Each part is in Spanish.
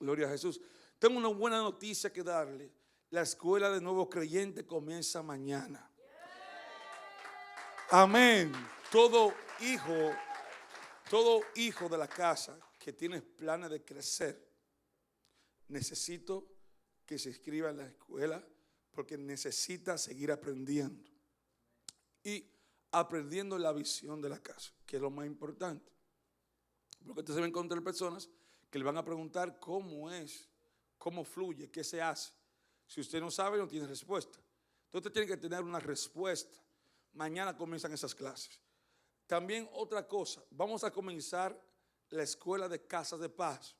Gloria a Jesús. Tengo una buena noticia que darle. La escuela de nuevos creyentes comienza mañana. Amén. Todo hijo de la casa que tiene planes de crecer, necesito que se inscriba en la escuela porque necesita seguir aprendiendo y aprendiendo la visión de la casa, que es lo más importante. Porque usted se va a encontrar personas que le van a preguntar cómo es, cómo fluye, qué se hace. Si usted no sabe, no tiene respuesta. Entonces usted tiene que tener una respuesta. Mañana comienzan esas clases. También otra cosa, vamos a comenzar la escuela de casas de paz.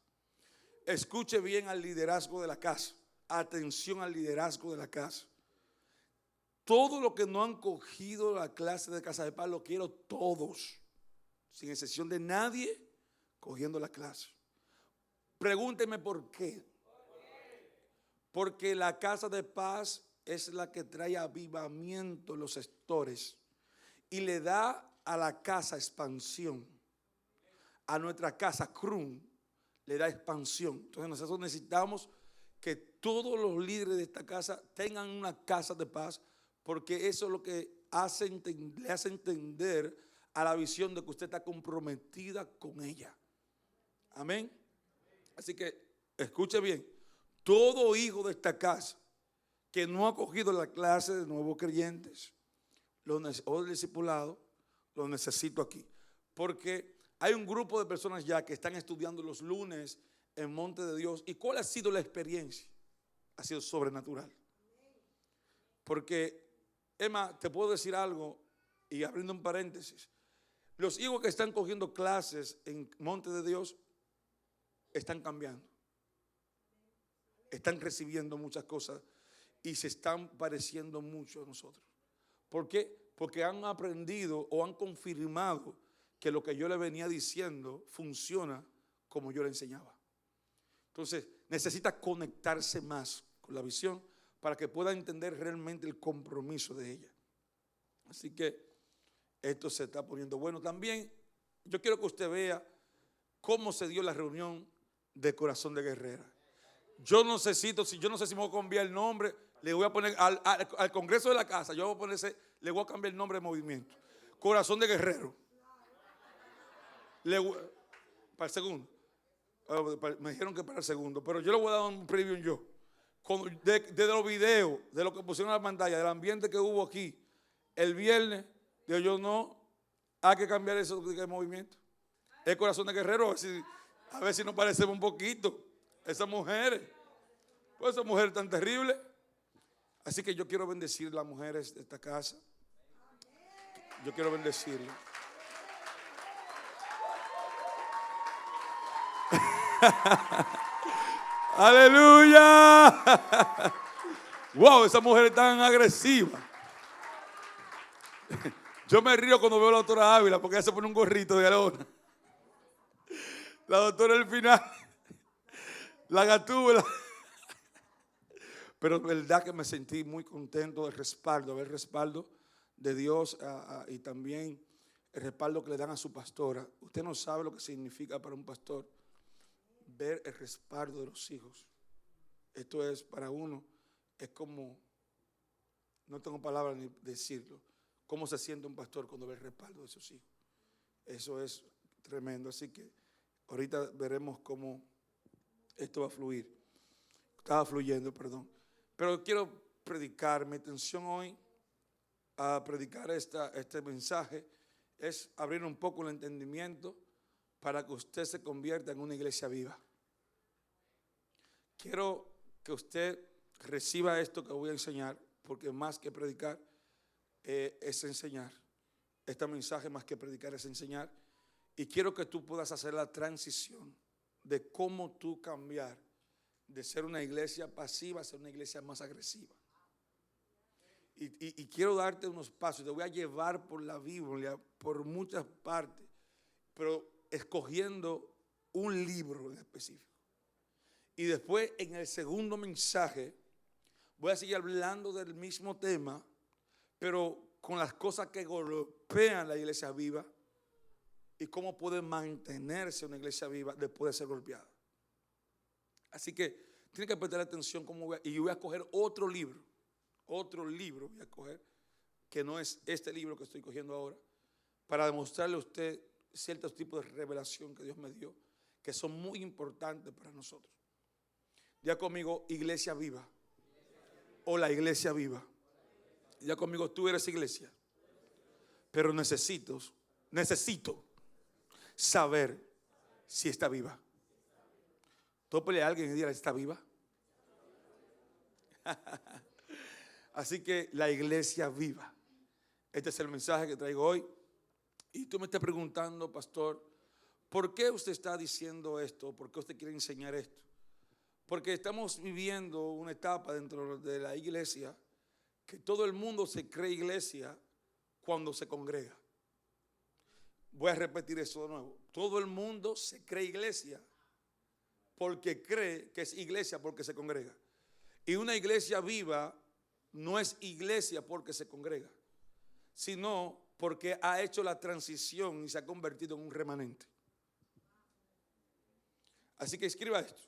Escuche bien al liderazgo de la casa. Atención al liderazgo de la casa. Todo lo que no han cogido la clase de casa de paz, lo quiero todos, sin excepción de nadie, cogiendo la clase. Pregúnteme por qué. Porque la casa de paz es la que trae avivamiento en los sectores y le da a la casa expansión. A nuestra casa, CRUM, le da expansión. Entonces nosotros necesitamos que todos los líderes de esta casa tengan una casa de paz, porque eso es lo que le hace entender a la visión de que usted está comprometida con ella. Amén. Así que escuche bien. Todo hijo de esta casa que no ha cogido la clase de nuevos creyentes o del discipulado, lo necesito aquí. Porque hay un grupo de personas ya que están estudiando los lunes en Monte de Dios. ¿Y cuál ha sido la experiencia? Ha sido sobrenatural. Porque, Emma, te puedo decir algo, y abriendo un paréntesis. Los hijos que están cogiendo clases en Monte de Dios están cambiando. Están recibiendo muchas cosas y se están pareciendo mucho a nosotros. ¿Por qué? Porque han aprendido o han confirmado que lo que yo le venía diciendo funciona como yo le enseñaba. Entonces necesita conectarse más con la visión para que pueda entender realmente el compromiso de ella. Así que esto se está poniendo bueno. También yo quiero que usted vea cómo se dio la reunión de Corazón de Guerrera. Yo no sé si me voy a cambiar el nombre, le voy a poner al Congreso de la Casa, le voy a cambiar el nombre de movimiento. Corazón de Guerrero. Para el segundo. Me dijeron que para el segundo, pero yo le voy a dar un preview yo. De los videos, de lo que pusieron en la pantalla, del ambiente que hubo aquí el viernes, digo yo, no, hay que cambiar eso de movimiento. El Corazón de Guerrero, a ver si nos parecemos un poquito. Esas mujeres, pues esas mujeres tan terribles. Así que yo quiero bendecir a las mujeres de esta casa. Yo quiero bendecirlas. Aleluya. Wow, esa mujer es tan agresiva. Yo me río cuando veo a la doctora Ávila porque ella se pone un gorrito de Alona. La doctora al final, la gatúbela. Pero verdad que me sentí muy contento del respaldo, ver el respaldo de Dios y también el respaldo que le dan a su pastora. Usted no sabe lo que significa para un pastor ver el respaldo de los hijos. Esto es para uno, es como, no tengo palabras ni decirlo, cómo se siente un pastor cuando ve el respaldo de sus hijos. Eso es tremendo. Así que ahorita veremos cómo esto va a fluir. Estaba fluyendo, perdón. Pero quiero predicar, mi intención hoy a predicar este mensaje es abrir un poco el entendimiento para que usted se convierta en una iglesia viva. Quiero que usted reciba esto que voy a enseñar, porque más que predicar es enseñar. Este mensaje más que predicar es enseñar. Y quiero que tú puedas hacer la transición de cómo tú cambiar de ser una iglesia pasiva a ser una iglesia más agresiva. Y quiero darte unos pasos. Te voy a llevar por la Biblia, por muchas partes, pero escogiendo un libro en específico. Y después en el segundo mensaje voy a seguir hablando del mismo tema, pero con las cosas que golpean la iglesia viva y cómo puede mantenerse una iglesia viva después de ser golpeada. Así que tiene que prestar atención y voy a coger otro libro voy a coger, que no es este libro que estoy cogiendo ahora, para demostrarle a usted ciertos tipos de revelación que Dios me dio, que son muy importantes para nosotros. Ya conmigo, iglesia viva, o la iglesia viva. Ya conmigo, tú eres iglesia, pero necesito saber si está viva. Tópele a alguien y dígale, ¿está viva? Así que la iglesia viva. Este es el mensaje que traigo hoy. Y tú me estás preguntando, pastor, ¿por qué usted está diciendo esto? ¿Por qué usted quiere enseñar esto? Porque estamos viviendo una etapa dentro de la iglesia que todo el mundo se cree iglesia cuando se congrega. Voy a repetir eso de nuevo. Todo el mundo se cree iglesia porque cree que es iglesia porque se congrega. Y una iglesia viva no es iglesia porque se congrega, sino porque ha hecho la transición y se ha convertido en un remanente. Así que escriba esto.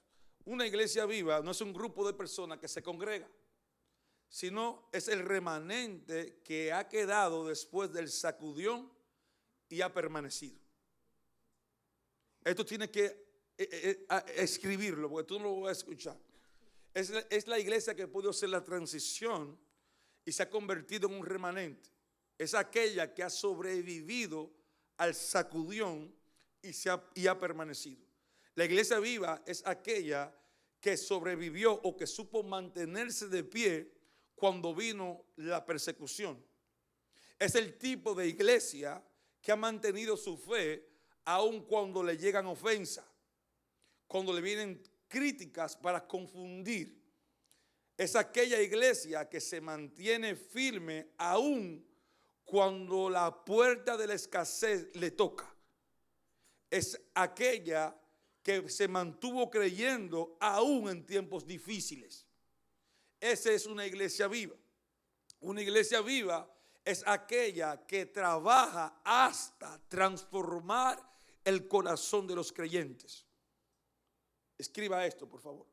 Una iglesia viva no es un grupo de personas que se congrega, sino es el remanente que ha quedado después del sacudión y ha permanecido. Esto tiene que escribirlo porque tú no lo vas a escuchar. Es la iglesia que pudo hacer la transición y se ha convertido en un remanente. Es aquella que ha sobrevivido al sacudión y ha permanecido. La iglesia viva es aquella que sobrevivió o que supo mantenerse de pie cuando vino la persecución. Es el tipo de iglesia que ha mantenido su fe aun cuando le llegan ofensas, cuando le vienen críticas para confundir. Es aquella iglesia que se mantiene firme aun cuando la puerta de la escasez le toca. Es aquella que se mantuvo creyendo aún en tiempos difíciles. Esa es una iglesia viva. Una iglesia viva es aquella que trabaja hasta transformar el corazón de los creyentes. Escriba esto, por favor.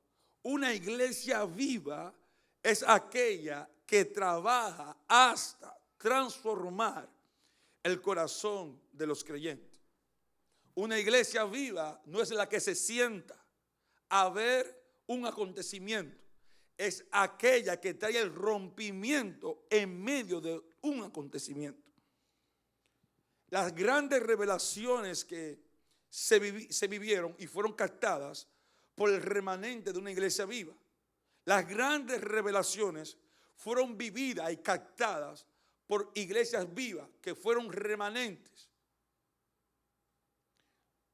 Una iglesia viva es aquella que trabaja hasta transformar el corazón de los creyentes. Una iglesia viva no es la que se sienta a ver un acontecimiento. Es aquella que trae el rompimiento en medio de un acontecimiento. Las grandes revelaciones que se vivieron y fueron captadas por el remanente de una iglesia viva. Las grandes revelaciones fueron vividas y captadas por iglesias vivas que fueron remanentes.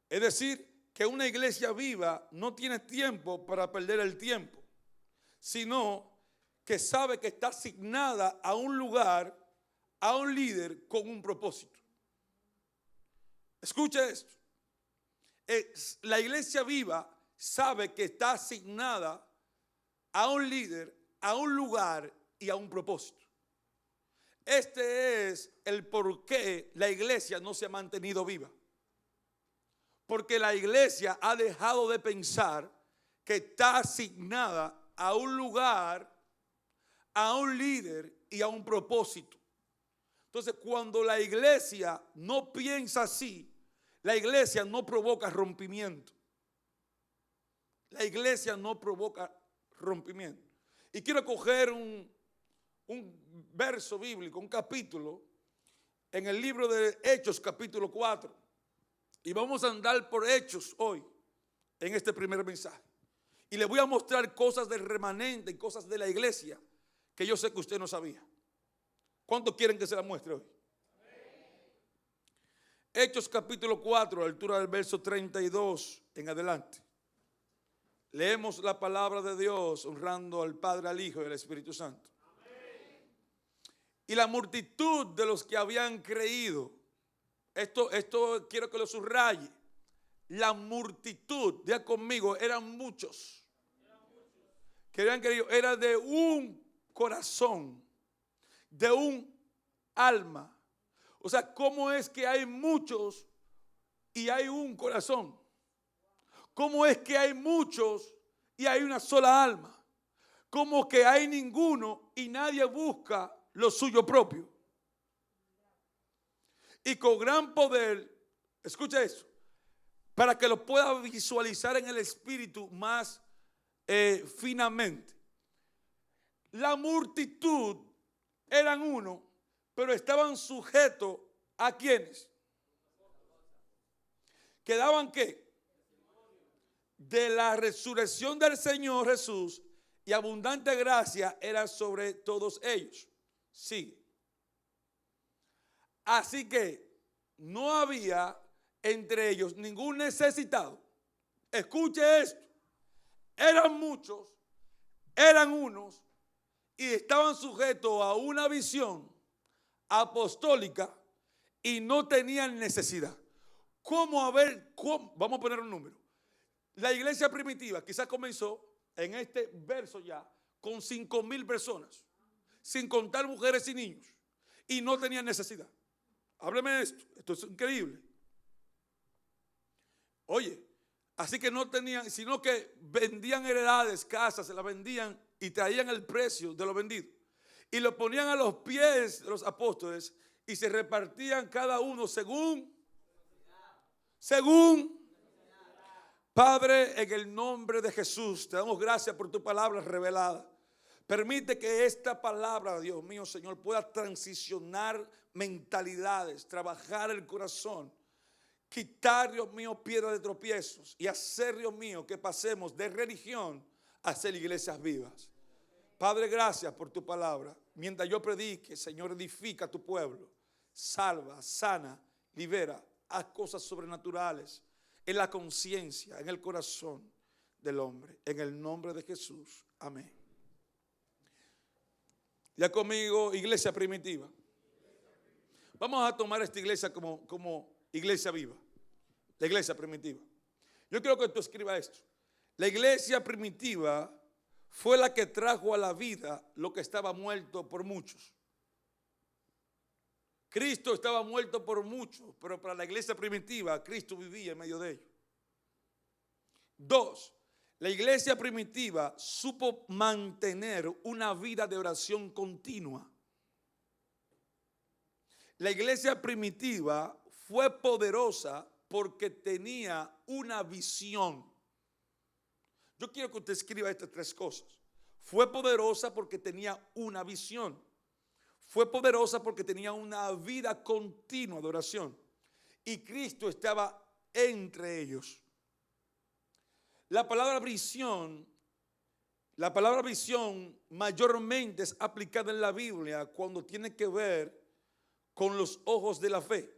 Es decir, que una iglesia viva no tiene tiempo para perder el tiempo, sino que sabe que está asignada a un lugar, a un líder con un propósito. Escuche esto. La iglesia viva sabe que está asignada a un líder, a un lugar y a un propósito. Este es el por qué la iglesia no se ha mantenido viva. Porque la iglesia ha dejado de pensar que está asignada a un lugar, a un líder y a un propósito. Entonces, cuando la iglesia no piensa así, la iglesia no provoca rompimiento. La iglesia no provoca rompimiento. Y quiero coger un verso bíblico, un capítulo, en el libro de Hechos, capítulo 4. Y vamos a andar por Hechos hoy, en este primer mensaje. Y le voy a mostrar cosas del remanente y cosas de la iglesia que yo sé que usted no sabía. ¿Cuántos quieren que se la muestre hoy? Hechos capítulo 4, a la altura del verso 32 en adelante. Leemos la palabra de Dios honrando al Padre, al Hijo y al Espíritu Santo. Y la multitud de los que habían creído, esto quiero que lo subraye. La multitud, ya conmigo, eran muchos que habían creído, era de un corazón, de un alma. O sea, ¿cómo es que hay muchos y hay un corazón? ¿Cómo es que hay muchos y hay una sola alma. Como que hay ninguno y nadie busca lo suyo propio. Y con gran poder, escucha eso, para que lo pueda visualizar en el espíritu más finamente. La multitud eran uno, pero estaban sujetos ¿a quiénes? ¿Quedaban qué? De la resurrección del Señor Jesús y abundante gracia era sobre todos ellos. Sí. Así que no había entre ellos ningún necesitado. Escuche esto. Eran muchos, eran unos y estaban sujetos a una visión apostólica y no tenían necesidad. Vamos a poner un número. La iglesia primitiva quizás comenzó en este verso ya con 5,000 personas, sin contar mujeres y niños, y no tenían necesidad. Hábleme de esto es increíble. Oye, así que no tenían, sino que vendían heredades, casas, se las vendían y traían el precio de lo vendido. Y lo ponían a los pies de los apóstoles y se repartían cada uno según. Padre, en el nombre de Jesús, te damos gracias por tu palabra revelada. Permite que esta palabra, Dios mío, Señor, pueda transicionar mentalidades, trabajar el corazón, quitar, Dios mío, piedra de tropiezos y hacer, Dios mío, que pasemos de religión a ser iglesias vivas. Padre, gracias por tu palabra. Mientras yo predique, Señor, edifica a tu pueblo. Salva, sana, libera, haz cosas sobrenaturales en la conciencia, en el corazón del hombre. En el nombre de Jesús. Amén. Ya conmigo, iglesia primitiva. Vamos a tomar esta iglesia como iglesia viva. La iglesia primitiva. Yo quiero que tú escribas esto. La iglesia primitiva fue la que trajo a la vida lo que estaba muerto por muchos. Cristo estaba muerto por muchos, pero para la iglesia primitiva, Cristo vivía en medio de ellos. 2. La iglesia primitiva supo mantener una vida de oración continua. La iglesia primitiva fue poderosa porque tenía una visión. Yo quiero que usted escriba estas 3 cosas. Fue poderosa porque tenía una visión. Fue poderosa porque tenía una vida continua de oración. Y Cristo estaba entre ellos. La palabra visión mayormente es aplicada en la Biblia cuando tiene que ver con los ojos de la fe.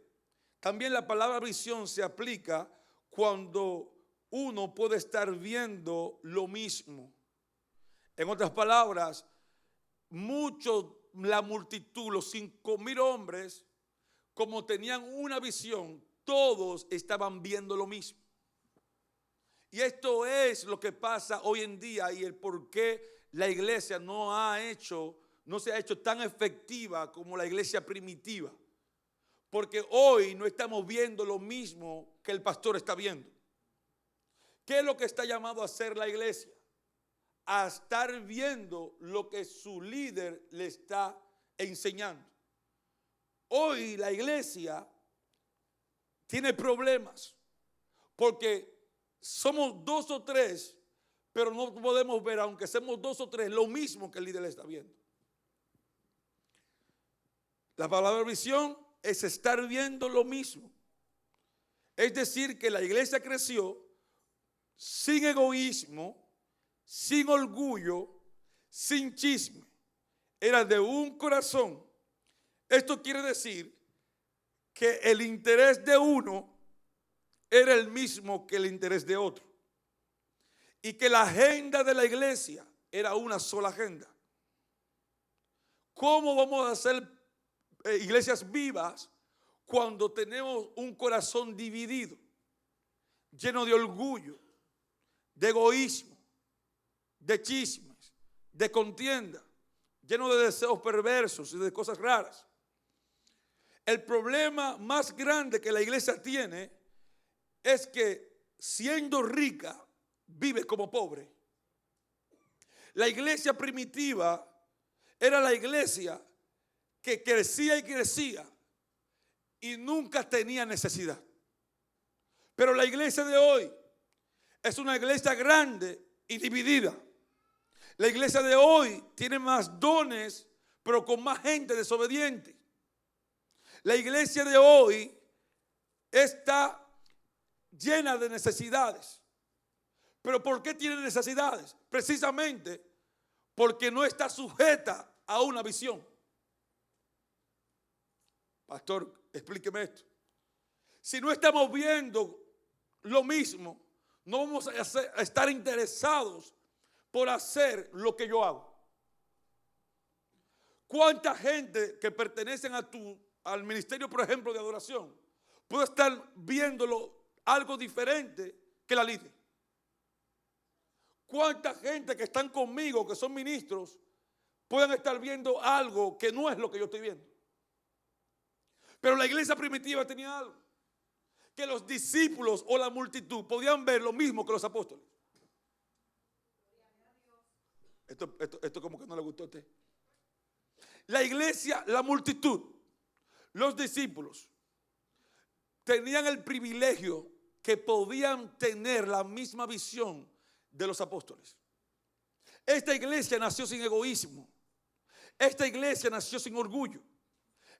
También la palabra visión se aplica cuando uno puede estar viendo lo mismo. En otras palabras, la multitud, los 5,000 hombres, como tenían una visión, todos estaban viendo lo mismo. Y esto es lo que pasa hoy en día y el por qué la iglesia no se ha hecho tan efectiva como la iglesia primitiva. Porque hoy no estamos viendo lo mismo que el pastor está viendo. ¿Qué es lo que está llamado a hacer la iglesia? A estar viendo lo que su líder le está enseñando. Hoy la iglesia tiene problemas porque somos 2 o 3, pero no podemos ver, aunque seamos 2 o 3, lo mismo que el líder está viendo. La palabra visión es estar viendo lo mismo. Es decir, que la iglesia creció sin egoísmo, sin orgullo, sin chisme. Era de un corazón. Esto quiere decir que el interés de uno era el mismo que el interés de otro. Y que la agenda de la iglesia era una sola agenda. ¿Cómo vamos a hacer iglesias vivas cuando tenemos un corazón dividido, lleno de orgullo, de egoísmo, de chismes, de contienda, lleno de deseos perversos y de cosas raras? El problema más grande que la iglesia tiene es que siendo rica vive como pobre. La iglesia primitiva era la iglesia que crecía y crecía y nunca tenía necesidad. Pero la iglesia de hoy es una iglesia grande y dividida. La iglesia de hoy tiene más dones, pero con más gente desobediente. La iglesia de hoy está llena de necesidades. ¿Pero por qué tiene necesidades? Precisamente porque no está sujeta a una visión. Pastor, explíqueme esto. Si no estamos viendo lo mismo, no vamos a estar interesados por hacer lo que yo hago. ¿Cuánta gente que pertenecen al ministerio, por ejemplo, de adoración, puede estar viéndolo algo diferente que la líder? ¿Cuánta gente que están conmigo, que son ministros, pueden estar viendo algo que no es lo que yo estoy viendo? Pero la iglesia primitiva tenía algo, que los discípulos o la multitud podían ver lo mismo que los apóstoles. Esto como que no le gustó a usted. La iglesia, la multitud, los discípulos, tenían el privilegio que podían tener la misma visión de los apóstoles. Esta iglesia nació sin egoísmo. Esta iglesia nació sin orgullo.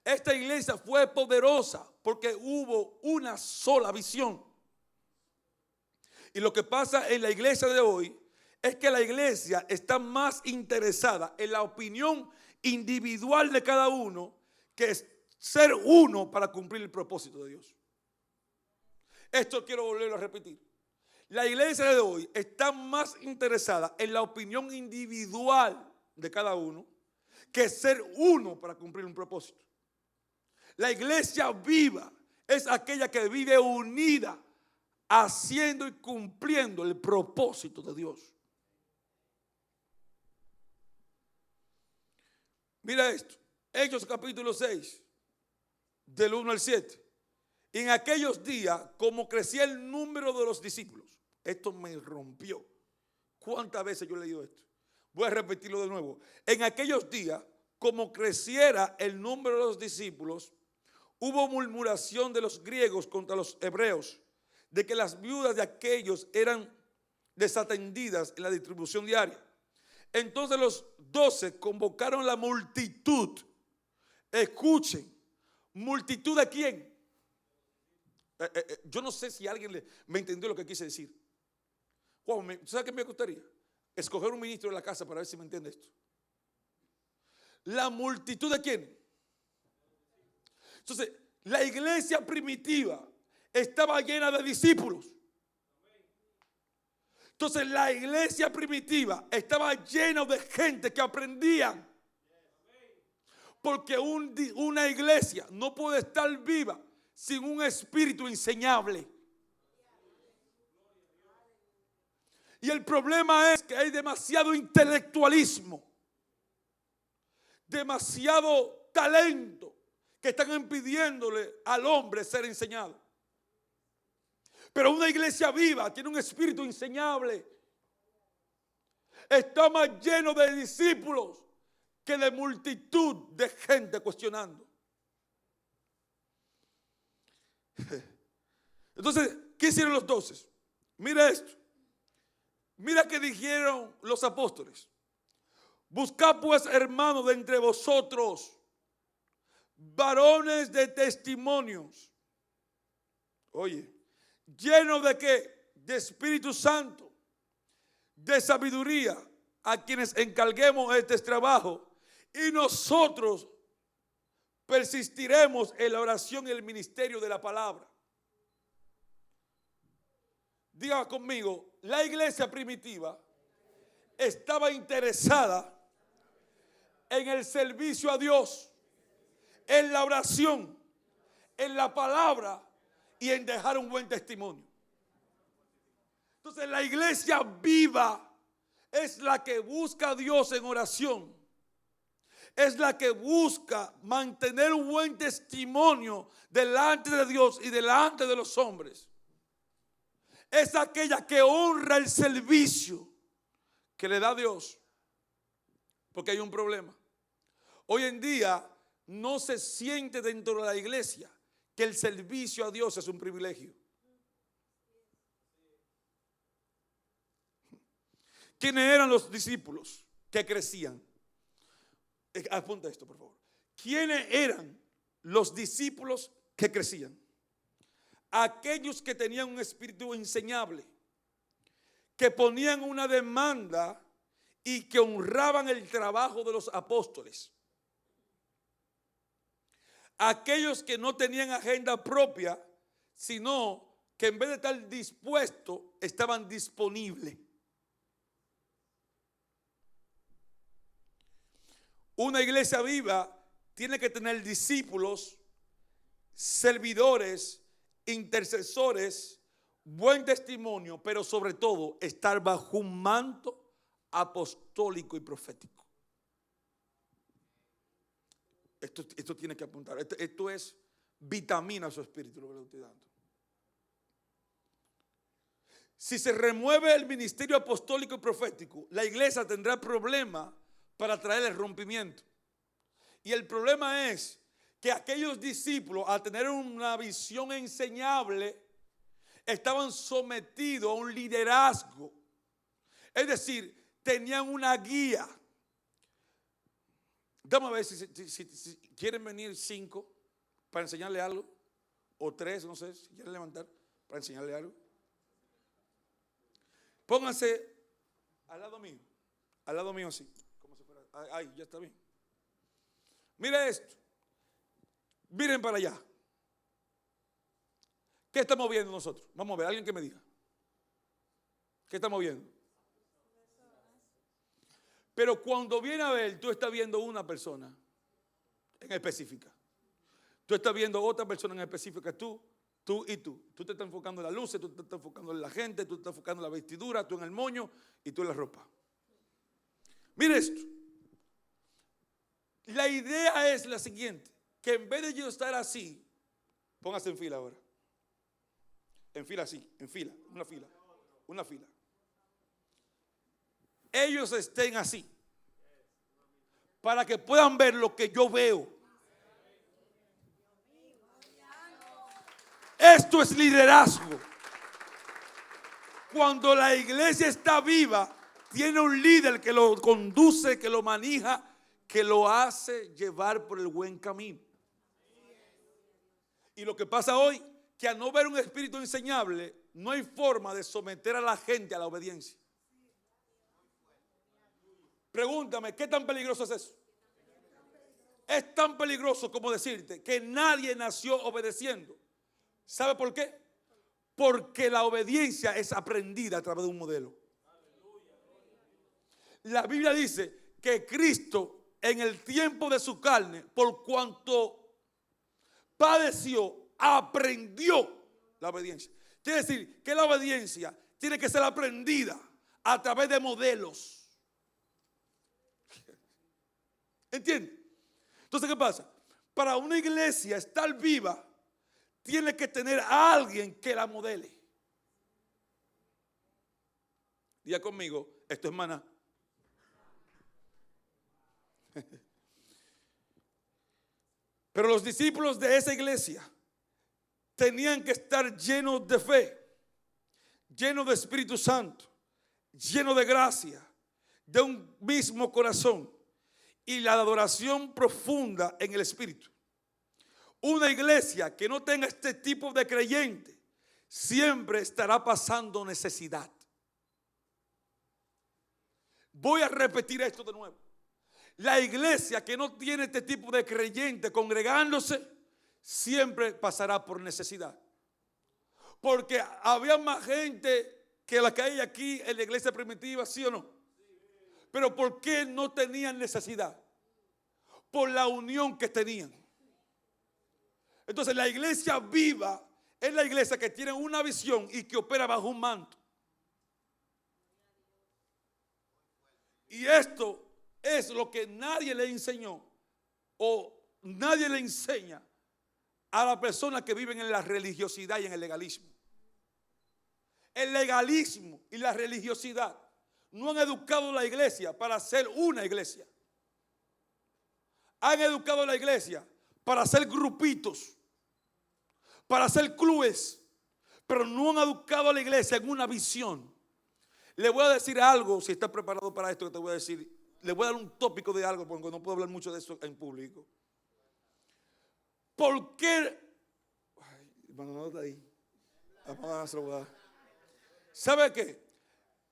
Esta iglesia fue poderosa porque hubo una sola visión. Y lo que pasa en la iglesia de hoy es que la iglesia está más interesada en la opinión individual de cada uno que es ser uno para cumplir el propósito de Dios. Esto quiero volverlo a repetir. La iglesia de hoy está más interesada en la opinión individual de cada uno que ser uno para cumplir un propósito. La iglesia viva es aquella que vive unida, haciendo y cumpliendo el propósito de Dios. Mira esto, Hechos capítulo 6, del 1 al 7. En aquellos días, como crecía el número de los discípulos, esto me rompió. ¿Cuántas veces yo he leído esto? Voy a repetirlo de nuevo. En aquellos días, como creciera el número de los discípulos, hubo murmuración de los griegos contra los hebreos, de que las viudas de aquellos eran desatendidas en la distribución diaria. Entonces los 12 convocaron la multitud. Escuchen, ¿multitud de quién? Yo no sé si alguien me entendió lo que quise decir. Wow, ¿sabes qué me gustaría? Escoger un ministro en la casa para ver si me entiende esto. ¿La multitud de quién? Entonces, la iglesia primitiva estaba llena de discípulos. Entonces, la iglesia primitiva estaba llena de gente que aprendían. Porque una iglesia no puede estar viva sin un espíritu enseñable. Y el problema es que hay demasiado intelectualismo, demasiado talento que están impidiéndole al hombre ser enseñado. Pero una iglesia viva tiene un espíritu enseñable. Está más lleno de discípulos que de multitud de gente cuestionando. Entonces, ¿qué hicieron los 12? Mira esto. Mira que dijeron los apóstoles. Buscad pues, hermanos, de entre vosotros varones de testimonios. Oye, llenos de ¿qué? De Espíritu Santo, de sabiduría, a quienes encarguemos este trabajo, y nosotros persistiremos en la oración y el ministerio de la palabra. Diga conmigo, la iglesia primitiva estaba interesada en el servicio a Dios, en la oración, en la palabra y en dejar un buen testimonio. Entonces, la iglesia viva es la que busca a Dios en oración. Es la que busca mantener un buen testimonio delante de Dios y delante de los hombres. Es aquella que honra el servicio que le da Dios Porque hay un problema. Hoy en día no se siente dentro de la iglesia que el servicio a Dios es un privilegio. ¿Quiénes eran los discípulos que crecían? Apunta esto, por favor. ¿Quiénes eran los discípulos que crecían? Aquellos que tenían un espíritu enseñable, que ponían una demanda y que honraban el trabajo de los apóstoles. Aquellos que no tenían agenda propia, sino que en vez de estar dispuestos, estaban disponibles. Una iglesia viva tiene que tener discípulos, servidores, intercesores, buen testimonio, pero sobre todo estar bajo un manto apostólico y profético. Esto tiene que apuntar. Esto es vitamina a su espíritu, lo que le estoy dando. Si se remueve el ministerio apostólico y profético, la iglesia tendrá problemas para traer el rompimiento. Y el problema es que aquellos discípulos, al tener una visión enseñable, estaban sometidos a un liderazgo. Es decir, tenían una guía. Vamos a ver si quieren venir 5 para enseñarle algo, o 3, no sé, si quieren levantar para enseñarle algo. Pónganse al lado mío así, como si fuera, ahí, ya está bien. Mire esto, miren para allá. ¿Qué estamos viendo nosotros? Vamos a ver, alguien que me diga. ¿Qué estamos viendo? Pero cuando viene a ver, tú estás viendo una persona en específica. Tú estás viendo otra persona en específica, tú y tú. Tú te estás enfocando en las luces, tú te estás enfocando en la gente, tú te estás enfocando en la vestidura, tú en el moño y tú en la ropa. Mire esto. La idea es la siguiente, que en vez de yo estar así, póngase en fila ahora. En fila así, en fila, una fila. Ellos estén así, para que puedan ver lo que yo veo. Esto es liderazgo. Cuando la iglesia está viva, tiene un líder que lo conduce, que lo maneja, que lo hace llevar por el buen camino. Y lo que pasa hoy, que al no ver un espíritu enseñable, no hay forma de someter a la gente a la obediencia. Pregúntame, ¿qué tan peligroso es eso? Es tan peligroso como decirte que nadie nació obedeciendo. ¿Sabe por qué? Porque la obediencia es aprendida a través de un modelo. La Biblia dice que Cristo en el tiempo de su carne, por cuanto padeció, aprendió la obediencia. Quiere decir que la obediencia tiene que ser aprendida a través de modelos. ¿Entiende? Entonces, ¿qué pasa? Para una iglesia estar viva, tiene que tener a alguien que la modele. Diga conmigo, esto es maná. Pero los discípulos de esa iglesia tenían que estar llenos de fe, llenos de Espíritu Santo, llenos de gracia, de un mismo corazón y la adoración profunda en el Espíritu. Una iglesia que no tenga este tipo de creyente siempre estará pasando necesidad. Voy a repetir esto de nuevo. La iglesia que no tiene este tipo de creyente congregándose siempre pasará por necesidad. Porque había más gente que la que hay aquí en la iglesia primitiva, ¿sí o no? Pero ¿por qué no tenían necesidad? Por la unión que tenían. Entonces la iglesia viva es la iglesia que tiene una visión y que opera bajo un manto. Y esto es lo que nadie le enseñó o nadie le enseña a las personas que viven en la religiosidad y en el legalismo. El legalismo y la religiosidad no han educado a la iglesia para ser una iglesia. han educado a la iglesia para hacer grupitos, para hacer clubes, pero no han educado a la iglesia en una visión. Le voy a decir algo, si está preparado para esto que te voy a decir. Le voy a dar un tópico de algo porque no puedo hablar mucho de eso en público. ¿Por qué? Ay, hermano, no está ahí. ¿Sabe qué?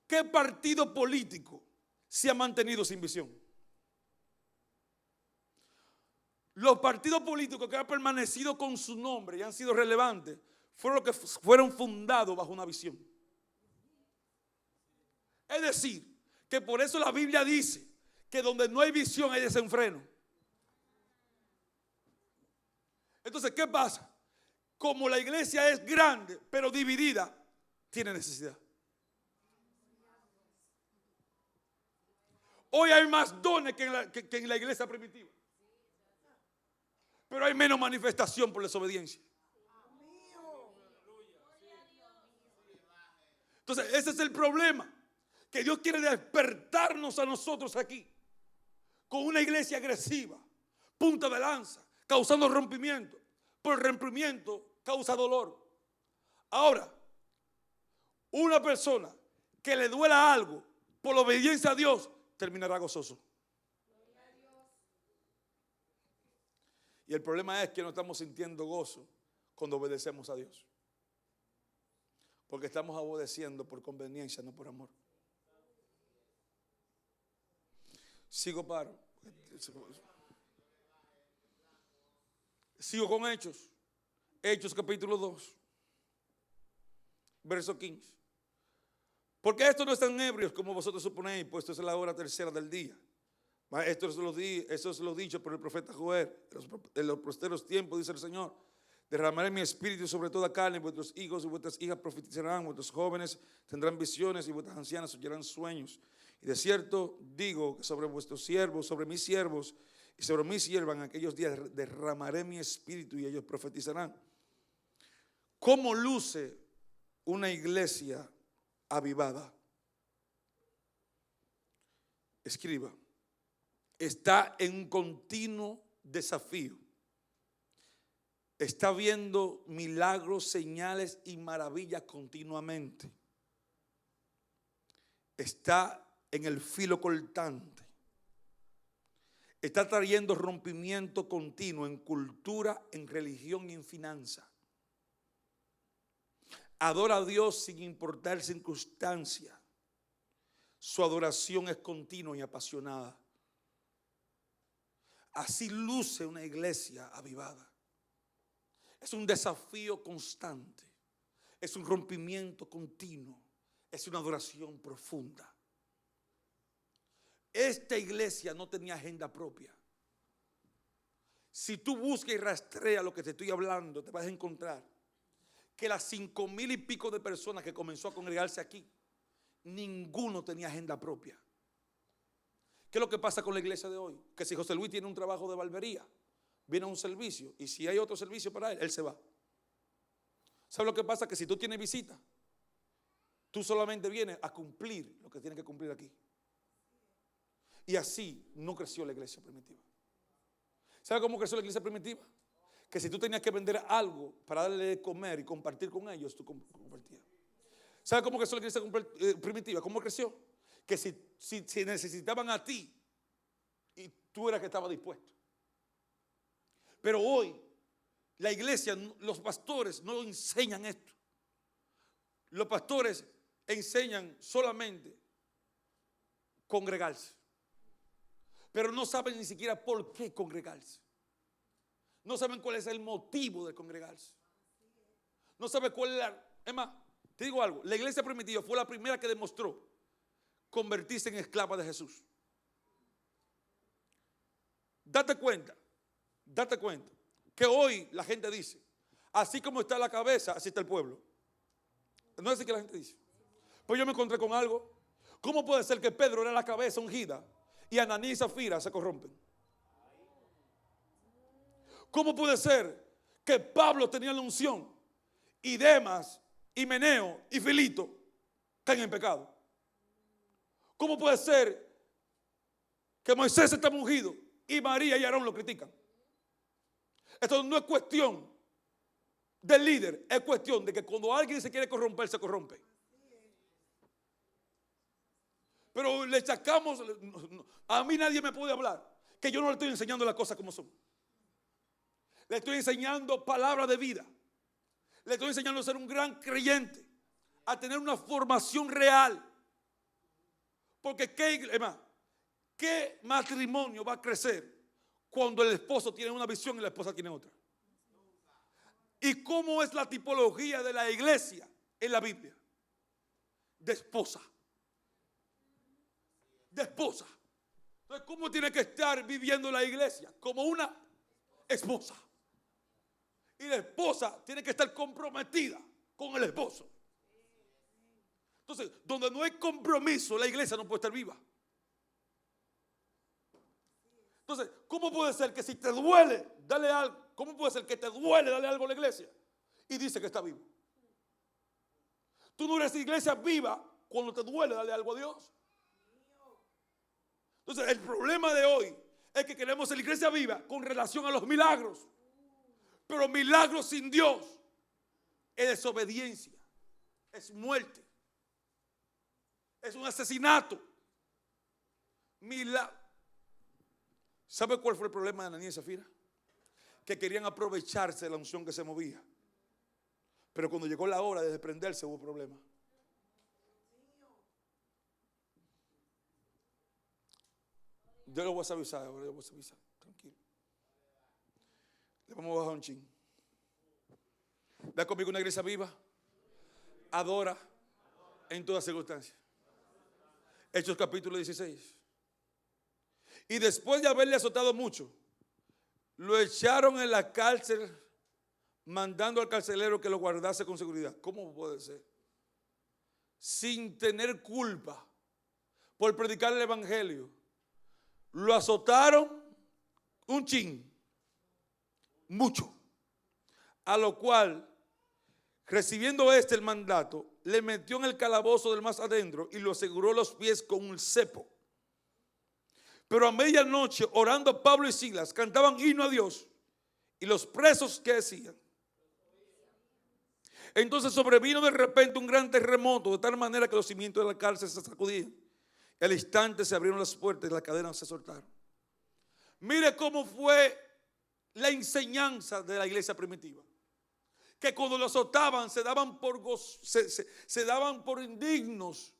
¿Qué partido político se ha mantenido sin visión? Los partidos políticos que han permanecido con su nombre y han sido relevantes fueron los que fueron fundados bajo una visión. Es decir, que por eso la Biblia dice que donde no hay visión hay desenfreno. Entonces, ¿qué pasa? Como la iglesia es grande, pero dividida, tiene necesidad. Hoy hay más dones que en la iglesia primitiva, pero hay menos manifestación por desobediencia. Entonces, ese es el problema, que Dios quiere despertarnos a nosotros aquí con una iglesia agresiva, punta de lanza, causando rompimiento. Por el rompimiento causa dolor. Ahora, una persona que le duela algo por la obediencia a Dios terminará gozoso. Y el problema es que no estamos sintiendo gozo cuando obedecemos a Dios, porque estamos obedeciendo por conveniencia, no por amor. Sigo con Hechos. Hechos capítulo 2, verso 15. Porque estos no están ebrios como vosotros suponéis, puesto es la hora tercera del día. Esto es lo dicho por el profeta Joel. En los posteros tiempos, dice el Señor, derramaré mi espíritu sobre toda carne, vuestros hijos y vuestras hijas profetizarán, vuestros jóvenes tendrán visiones y vuestras ancianas soñarán sueños. Y de cierto digo que sobre vuestros siervos, sobre mis siervos y sobre mis siervas en aquellos días derramaré mi espíritu y ellos profetizarán. ¿Cómo luce una iglesia avivada? Escriba. Está en un continuo desafío. Está viendo milagros, señales y maravillas continuamente. Está en el filo cortante. Está trayendo rompimiento continuo en cultura, en religión y en finanza. Adora a Dios sin importar circunstancia. Su adoración es continua y apasionada. Así luce una iglesia avivada. Es un desafío constante. Es un rompimiento continuo. Es una adoración profunda. Esta iglesia no tenía agenda propia. Si tú buscas y rastreas lo que te estoy hablando, te vas a encontrar que las 5,000 y pico de personas que comenzó a congregarse aquí, ninguno tenía agenda propia. ¿Qué es lo que pasa con la iglesia de hoy? Que si José Luis tiene un trabajo de barbería, viene a un servicio, y si hay otro servicio para él, él se va. ¿Sabes lo que pasa? Que si tú tienes visita, tú solamente vienes a cumplir lo que tienes que cumplir aquí. Y así no creció la iglesia primitiva. ¿Sabes cómo creció la iglesia primitiva? Que si tú tenías que vender algo para darle de comer y compartir con ellos, tú compartías. ¿Sabes cómo creció la iglesia primitiva? ¿Cómo creció? Que si necesitaban a ti, y tú eras que estaba dispuesto. Pero hoy, la iglesia, los pastores no enseñan esto. Los pastores enseñan solamente congregarse. Pero no saben ni siquiera por qué congregarse. No saben cuál es el motivo de congregarse. No saben cuál es Es más, te digo algo. La iglesia primitiva fue la primera que demostró convertirse en esclava de Jesús. Date cuenta que hoy la gente dice, así como está la cabeza, así está el pueblo. No es así que la gente dice. Pues yo me encontré con algo. ¿Cómo puede ser que Pedro era la cabeza ungida y Ananí y Zafira se corrompen? ¿Cómo puede ser que Pablo tenía la unción y Demas y Meneo y Filito caen en pecado? ¿Cómo puede ser que Moisés está ungido y María y Aarón lo critican. Esto no es cuestión del líder, es cuestión de que cuando alguien se quiere corromper, se corrompe. Pero le sacamos, a mí nadie me puede hablar que yo no le estoy enseñando las cosas como son. Le estoy enseñando palabras de vida. Le estoy enseñando a ser un gran creyente, a tener una formación real. Porque ¿qué matrimonio va a crecer cuando el esposo tiene una visión y la esposa tiene otra? ¿Y cómo es la tipología de la iglesia en la Biblia? De esposa. De esposa. Entonces, ¿cómo tiene que estar viviendo la iglesia? Como una esposa. Y la esposa tiene que estar comprometida con el esposo. Entonces, donde no hay compromiso, la iglesia no puede estar viva. Entonces, ¿cómo puede ser que si te duele, dale algo? ¿Cómo puede ser que te duele, dale algo a la iglesia? Y dice que está vivo. Tú no eres iglesia viva cuando te duele, dale algo a Dios. Entonces, el problema de hoy es que queremos ser iglesia viva con relación a los milagros. Pero milagros sin Dios es desobediencia, es muerte, es un asesinato. ¿Sabe cuál fue el problema de Ananías y Zafira? Que querían aprovecharse de la unción que se movía. Pero cuando llegó la hora de desprenderse hubo problema. Yo lo voy a avisar, tranquilo. Le vamos a bajar un chin. Ve conmigo una iglesia viva. Adora en todas circunstancias. Hechos capítulo 16. Y después de haberle azotado mucho, lo echaron en la cárcel, mandando al carcelero que lo guardase con seguridad. ¿Cómo puede ser? Sin tener culpa por predicar el evangelio. Lo azotaron un chin, mucho. A lo cual, recibiendo el mandato, le metió en el calabozo del más adentro y lo aseguró los pies con un cepo. Pero a medianoche, orando Pablo y Silas, cantaban himno a Dios. Y los presos, ¿qué decían? Entonces sobrevino de repente un gran terremoto, de tal manera que los cimientos de la cárcel se sacudían. Y al instante se abrieron las puertas y las cadenas se soltaron. Mire cómo fue la enseñanza de la iglesia primitiva. Que cuando los azotaban se daban por se daban por indignos.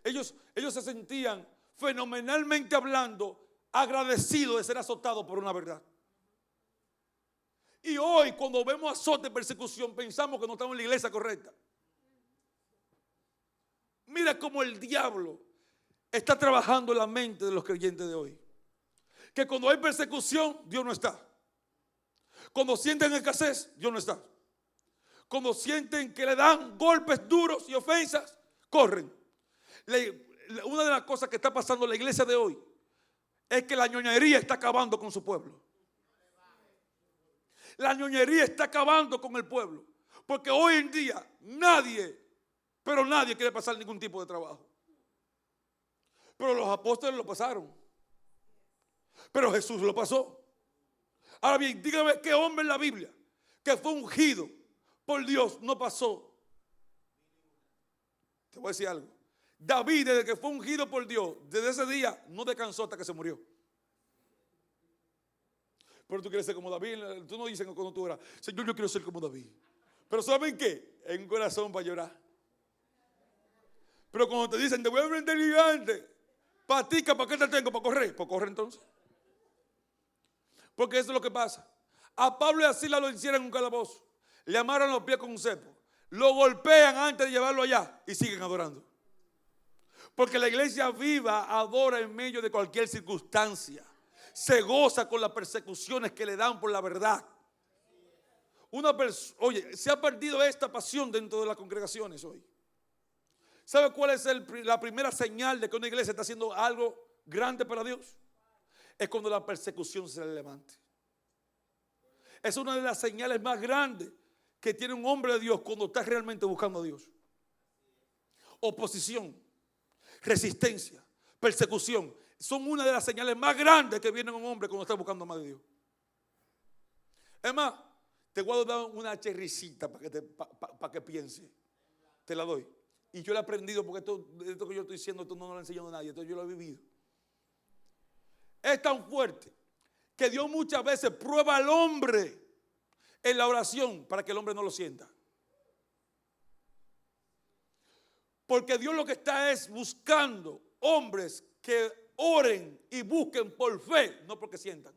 Ellos se sentían, fenomenalmente hablando, agradecidos de ser azotados por una verdad. Y hoy, cuando vemos azote y persecución, pensamos que no estamos en la iglesia correcta. Mira cómo el diablo está trabajando en la mente de los creyentes de hoy. Que cuando hay persecución, Dios no está. Cuando sienten escasez, Dios no está. Cuando sienten que le dan golpes duros y ofensas, corren. Una de las cosas que está pasando en la iglesia de hoy es que la ñoñería está acabando con su pueblo. La ñoñería está acabando con el pueblo. Porque hoy en día nadie quiere pasar ningún tipo de trabajo. Pero los apóstoles lo pasaron. Pero Jesús lo pasó. Ahora bien, dígame qué hombre en la Biblia que fue ungido por Dios no pasó. Te voy a decir algo. David, desde que fue ungido por Dios, desde ese día no descansó hasta que se murió. Pero tú quieres ser como David. Tú no dices cuando tú oras, Señor, yo quiero ser como David. Pero ¿saben qué? En un corazón para llorar. Pero cuando te dicen, te voy a prender gigante, patica, ¿para qué te tengo? ¿Para correr? Pues corre entonces. Porque eso es lo que pasa. A Pablo y a Silas lo encierran en un calabozo. Le amarran los pies con un cepo. Lo golpean antes de llevarlo allá y siguen adorando. Porque la iglesia viva adora en medio de cualquier circunstancia. Se goza con las persecuciones que le dan por la verdad. Oye, se ha perdido esta pasión dentro de las congregaciones hoy. ¿Sabe cuál es la primera señal de que una iglesia está haciendo algo grande para Dios? Es cuando la persecución se le levante. Es una de las señales más grandes que tiene un hombre de Dios cuando está realmente buscando a Dios. Oposición, resistencia, persecución. son una de las señales más grandes que viene un hombre cuando está buscando más de Dios. Es más, te voy a dar una cherricita para que piense. Te la doy. Y yo lo he aprendido porque esto que yo estoy diciendo, esto no lo he enseñado a nadie, esto yo lo he vivido. Es tan fuerte que Dios muchas veces prueba al hombre en la oración para que el hombre no lo sienta. Porque Dios lo que está es buscando hombres que oren y busquen por fe, no porque sientan.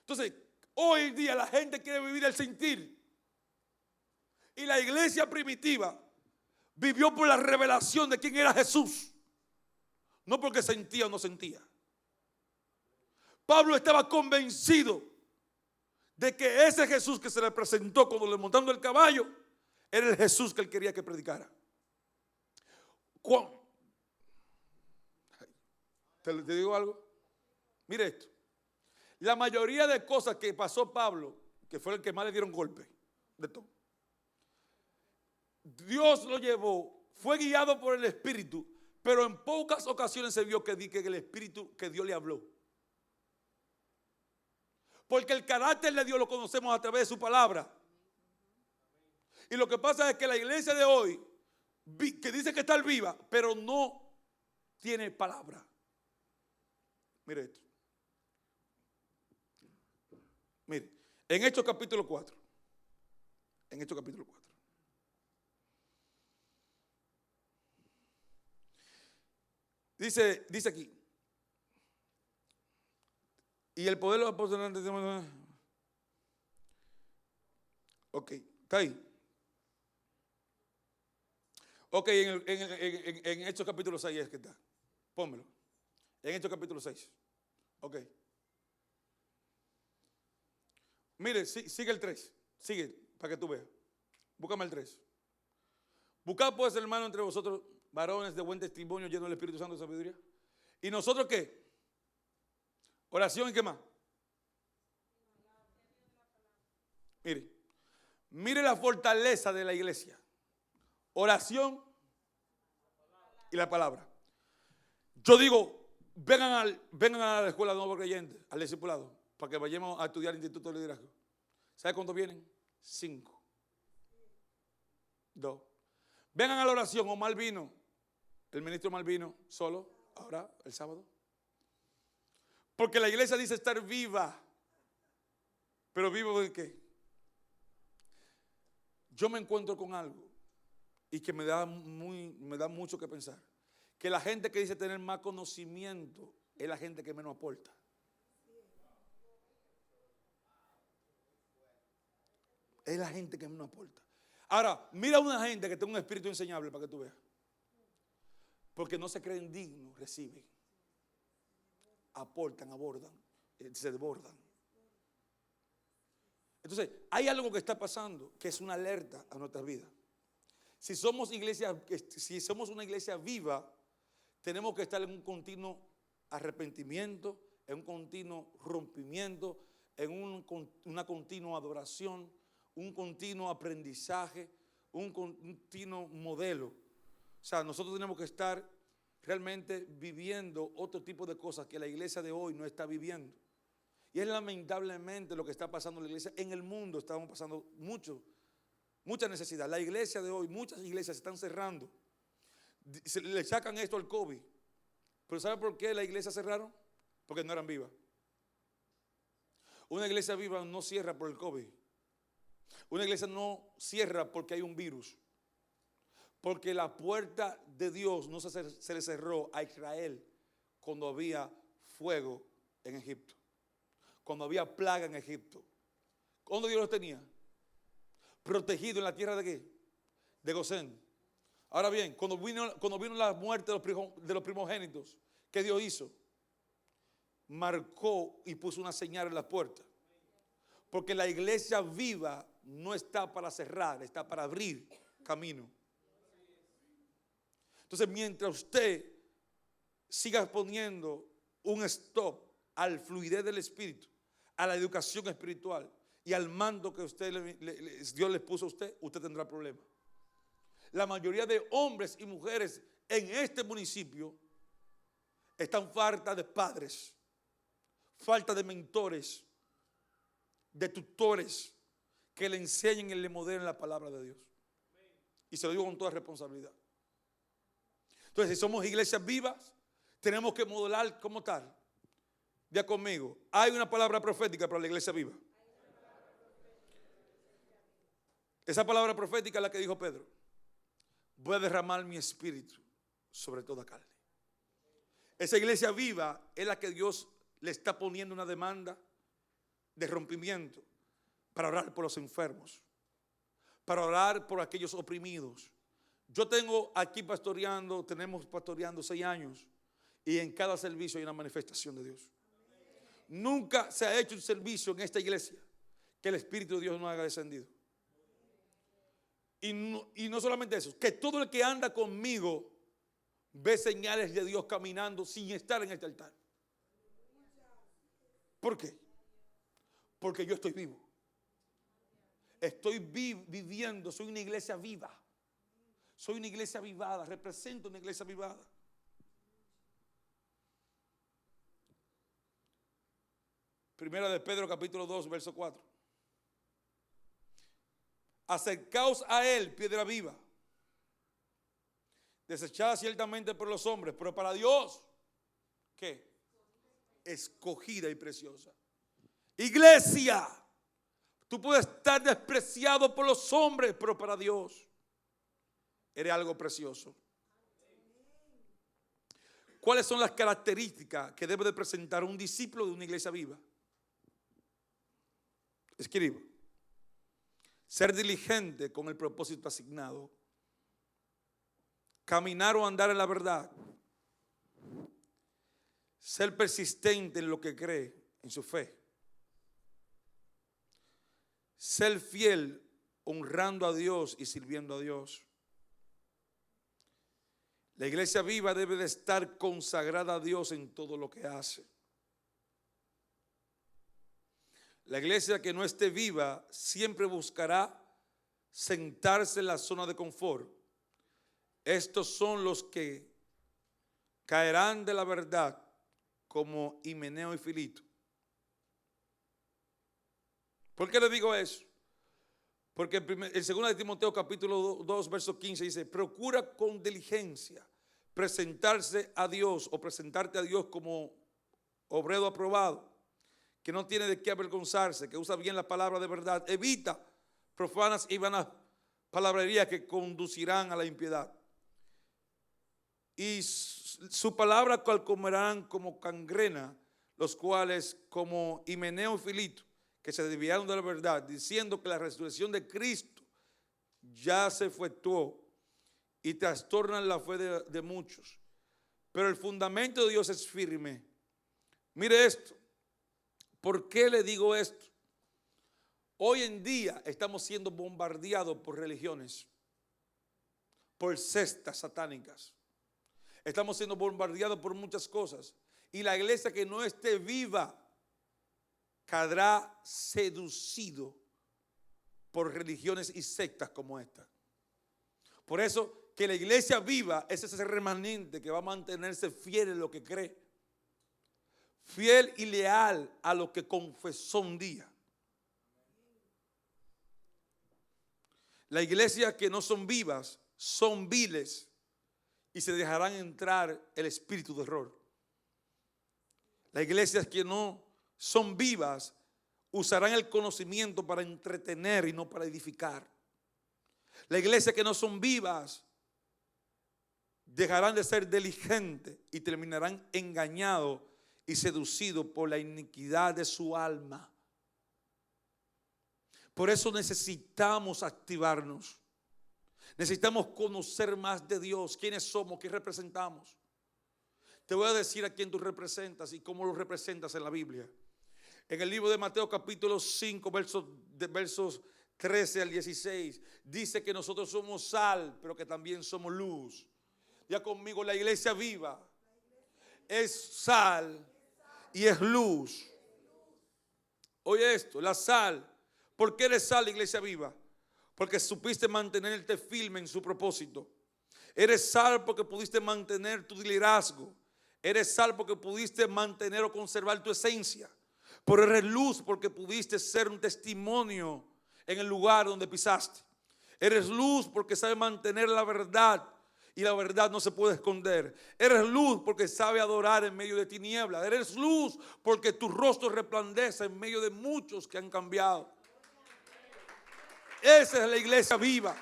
Entonces, hoy día la gente quiere vivir el sentir. Y la iglesia primitiva vivió por la revelación de quién era Jesús. No porque sentía o no sentía. Pablo estaba convencido de que ese Jesús que se le presentó cuando le montando el caballo era el Jesús que él quería que predicara. ¿Te digo algo? Mire esto. La mayoría de cosas que pasó Pablo, que fue el que más le dieron golpe de todo, Dios lo llevó, fue guiado por el Espíritu, pero en pocas ocasiones se vio que el Espíritu, que Dios le habló. Porque el carácter de Dios lo conocemos a través de su palabra. Y lo que pasa es que la iglesia de hoy, que dice que está viva, pero no tiene palabra. Mire esto. Mire, en Hechos capítulo 4. En Hechos capítulo 4. Dice aquí. Y el poder de los apóstoles. Ok, está ahí. Ok, en Hechos capítulo 6 es que está. Pónmelo. En Hechos capítulo 6. Ok. Mire, sigue el 3. Sigue, para que tú veas. Búscame el 3. Buscad pues, hermano, entre vosotros varones de buen testimonio, llenos del Espíritu Santo de sabiduría. ¿Y nosotros qué? Oración y qué más. Mire la fortaleza de la iglesia. Oración y la palabra. Yo digo, vengan a la escuela de nuevos creyentes, al discipulado, para que vayamos a estudiar el Instituto de Liderazgo. ¿Sabe cuántos vienen? 5. 2. Vengan a la oración. Omar vino, el ministro Omar vino solo, ahora, el sábado. Porque la iglesia dice estar viva. ¿Pero vivo de qué? Yo me encuentro con algo y que me da mucho que pensar. Que la gente que dice tener más conocimiento es la gente que menos aporta. Es la gente que menos aporta. Ahora, mira a una gente que tiene un espíritu enseñable para que tú veas. Porque no se creen dignos, reciben. Aportan, abordan, se desbordan. Entonces, hay algo que está pasando que es una alerta a nuestras vidas. Si somos una iglesia viva, tenemos que estar en un continuo arrepentimiento, en un continuo rompimiento, en una continua adoración, un continuo aprendizaje, un continuo modelo. O sea, nosotros tenemos que estar realmente viviendo otro tipo de cosas que la iglesia de hoy no está viviendo. Y es lamentablemente lo que está pasando en la iglesia. En el mundo estamos pasando mucha necesidad. La iglesia de hoy, muchas iglesias se están cerrando. Le sacan esto al COVID. Pero ¿sabe por qué la iglesia cerraron? Porque no eran vivas. Una iglesia viva no cierra por el COVID. Una iglesia no cierra porque hay un virus. Porque la puerta de Dios no se le cerró a Israel cuando había fuego en Egipto. Cuando había plaga en Egipto. ¿Cuándo Dios los tenía? Protegido en la tierra de ¿qué? De Gosén. Ahora bien, cuando vino la muerte de los primogénitos, ¿qué Dios hizo? Marcó y puso una señal en la puerta. Porque la iglesia viva no está para cerrar, está para abrir camino. Entonces, mientras usted siga poniendo un stop al fluidez del Espíritu, a la educación espiritual y al mando que Dios le puso a usted, usted tendrá problemas. la mayoría de hombres y mujeres en este municipio están falta de padres, falta de mentores, de tutores que le enseñen y le modelen la palabra de Dios. Y se lo digo con toda responsabilidad. Entonces, si somos iglesias vivas, tenemos que modelar como tal. Ya conmigo, hay una palabra profética para la iglesia viva. Esa palabra profética es la que dijo Pedro: voy a derramar mi espíritu sobre toda carne. Esa iglesia viva es la que Dios le está poniendo una demanda de rompimiento para orar por los enfermos, para orar por aquellos oprimidos. Yo tengo aquí tenemos pastoreando 6 años y en cada servicio hay una manifestación de Dios. Nunca se ha hecho un servicio en esta iglesia que el Espíritu de Dios no haya descendido. Y no solamente eso, que todo el que anda conmigo ve señales de Dios caminando sin estar en este altar. ¿Por qué? Porque yo estoy vivo. Estoy viviendo, soy una iglesia viva. Soy una iglesia avivada, represento una iglesia avivada. Primera de Pedro capítulo 2, verso 4. Acercaos a él, piedra viva, desechada ciertamente por los hombres, pero para Dios, ¿qué? Escogida y preciosa. Iglesia, tú puedes estar despreciado por los hombres, pero para Dios eres algo precioso. ¿Cuáles son las características que debe de presentar un discípulo de una iglesia viva? Escribo: ser diligente con el propósito asignado, caminar o andar en la verdad, ser persistente en lo que cree, en su fe, ser fiel honrando a Dios y sirviendo a Dios. La iglesia viva debe de estar consagrada a Dios en todo lo que hace. La iglesia que no esté viva siempre buscará sentarse en la zona de confort. Estos son los que caerán de la verdad como Himeneo y Filito. ¿Por qué le digo eso? Porque el 2 de Timoteo capítulo 2 verso 15 dice: procura con diligencia presentarse a Dios o presentarte a Dios como obrero aprobado, que no tiene de qué avergonzarse, que usa bien la palabra de verdad. Evita profanas y vanas palabrerías que conducirán a la impiedad. Y su palabra comerán como cangrena, los cuales como Himeneo y Filito, que se desviaron de la verdad, diciendo que la resurrección de Cristo ya se efectuó, y trastornan la fe de muchos. Pero el fundamento de Dios es firme. Mire esto. ¿Por qué le digo esto? Hoy en día estamos siendo bombardeados por religiones, por sectas satánicas. Estamos siendo bombardeados por muchas cosas. Y la iglesia que no esté viva quedará seducido por religiones y sectas como esta. Por eso que la iglesia viva es ese remanente que va a mantenerse fiel en lo que cree, fiel y leal a lo que confesó un día. La iglesia que no son vivas son viles y se dejarán entrar el espíritu de error. Las iglesias que no son vivas usarán el conocimiento para entretener y no para edificar. La iglesia que no son vivas dejarán de ser diligentes y terminarán engañados y seducidos por la iniquidad de su alma. Por eso necesitamos activarnos. Necesitamos conocer más de Dios, quiénes somos, qué representamos. Te voy a decir a quién tú representas y cómo lo representas en la Biblia. En el libro de Mateo capítulo 5 versos 13 al 16 dice que nosotros somos sal, pero que también somos luz. Ya conmigo, la iglesia viva es sal y es luz. Oye esto, la sal. ¿Por qué eres sal, iglesia viva? porque supiste mantenerte firme en su propósito. Eres sal porque pudiste mantener tu liderazgo. Eres sal porque pudiste mantener o conservar tu esencia. Pero eres luz porque pudiste ser un testimonio en el lugar donde pisaste. Eres luz porque sabes mantener la verdad y la verdad no se puede esconder. Eres luz porque sabes adorar en medio de tinieblas. Eres luz porque tu rostro resplandece en medio de muchos que han cambiado. Esa es la iglesia viva,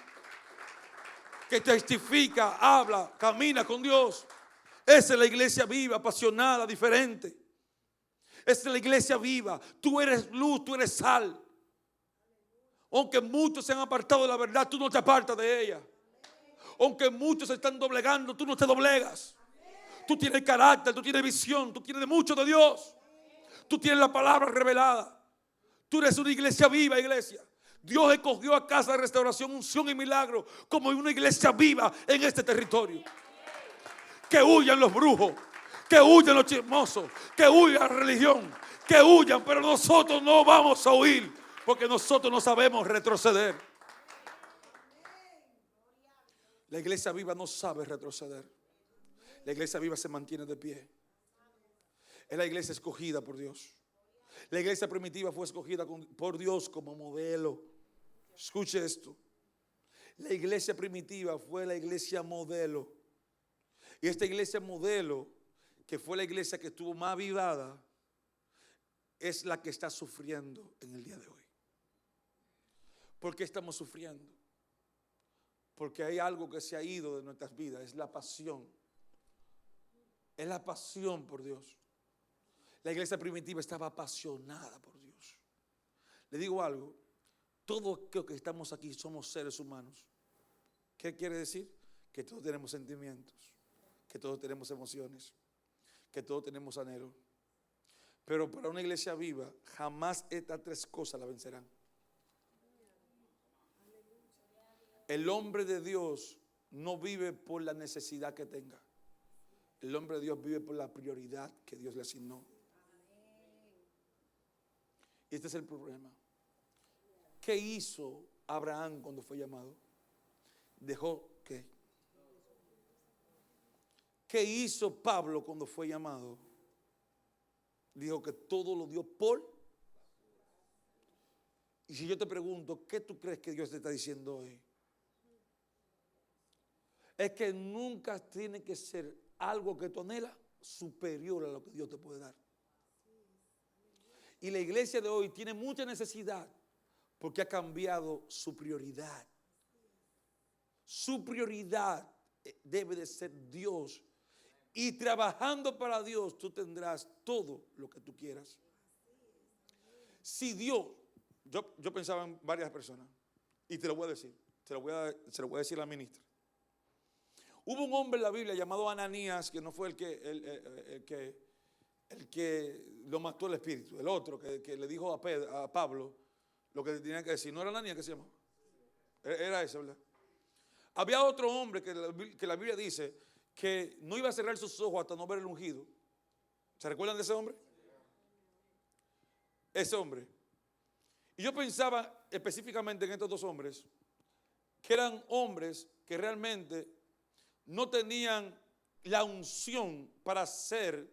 que testifica, habla, camina con Dios. Esa es la iglesia viva, apasionada, diferente. Esa es la iglesia viva. Tú eres luz, tú eres sal. Aunque muchos se han apartado de la verdad, tú no te apartas de ella. Aunque muchos se están doblegando, tú no te doblegas. Tú tienes carácter, tú tienes visión, tú tienes mucho de Dios. Tú tienes la palabra revelada. Tú eres una iglesia viva, iglesia. Dios escogió a Casa de Restauración, Unción y Milagro como una iglesia viva en este territorio. Que huyan los brujos, que huyan los chismosos, que huyan la religión, que huyan, pero nosotros no vamos a huir, porque nosotros no sabemos retroceder. La iglesia viva no sabe retroceder. La iglesia viva se mantiene de pie. Es la iglesia escogida por Dios. La iglesia primitiva fue escogida por Dios como modelo. Escuche esto. La iglesia primitiva fue la iglesia modelo. Y esta iglesia modelo, que fue la iglesia que estuvo más avivada, es la que está sufriendo en el día de hoy. ¿Por qué estamos sufriendo? Porque hay algo que se ha ido de nuestras vidas. Es la pasión. Es la pasión por Dios. La iglesia primitiva estaba apasionada por Dios. Le digo algo. Todos los que estamos aquí somos seres humanos. ¿Qué quiere decir? Que todos tenemos sentimientos, que todos tenemos emociones, que todos tenemos anhelos. Pero para una iglesia viva, jamás estas tres cosas la vencerán. El hombre de Dios no vive por la necesidad que tenga. El hombre de Dios vive por la prioridad que Dios le asignó. Y este es el problema. ¿Qué hizo Abraham cuando fue llamado? Dejó ¿qué? ¿Qué hizo Pablo cuando fue llamado? Dijo que todo lo dio por. Y si yo te pregunto, ¿qué tú crees que Dios te está diciendo hoy? Es que nunca tiene que ser algo que tú anhelas superior a lo que Dios te puede dar. Y la iglesia de hoy tiene mucha necesidad porque ha cambiado su prioridad. Su prioridad debe de ser Dios. Y trabajando para Dios tú tendrás todo lo que tú quieras. Si Dios, yo pensaba en varias personas y te lo voy a decir, se lo voy a decir a la ministra. Hubo un hombre en la Biblia llamado Ananías, que no fue el que lo mató el espíritu, el otro que le dijo a Pablo lo que tenía que decir. ¿No era Ananías que se llamó? Era ese, ¿verdad? Había otro hombre que la Biblia dice que no iba a cerrar sus ojos hasta no ver el ungido. ¿Se recuerdan de ese hombre? Ese hombre. Y yo pensaba específicamente en estos dos hombres, que eran hombres que realmente no tenían la unción para hacer